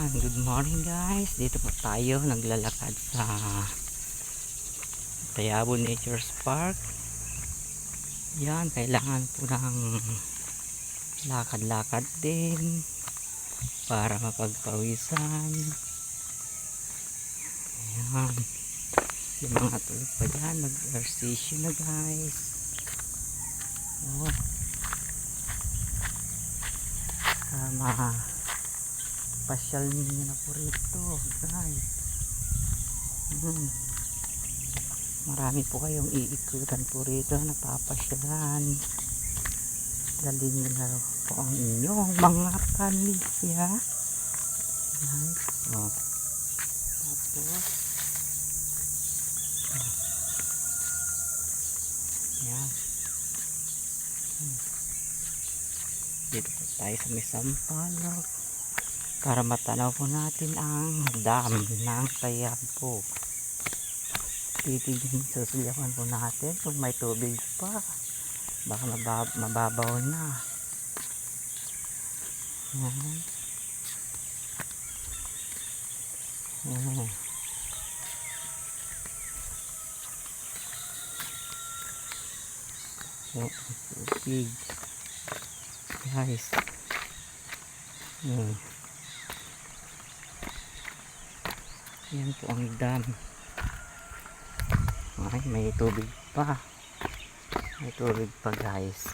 Good morning guys. Dito po tayo naglalakad sa Tayabo Nature Park. Yan, kailangan po ng lakad-lakad din para mapagpawisan. Ayan. Yung mga tulog pa dyan, mag-exercise na guys. Oh. Pasyal ninyo na po rito guys. Marami po kayong iikutan po rito, napapasyalan. Dalhin nyo na po ang inyong mga pamilya guys. Oh. Tapos yan, dito po tayo sa may Sampaloc para matanaw po natin ang dam ng Tayabo. Titignan, susulyakan po natin kung may tubig pa, baka mababaw na. Tubig guys. Yan po ang dam. Ay, may tubig pa. May tubig pa guys.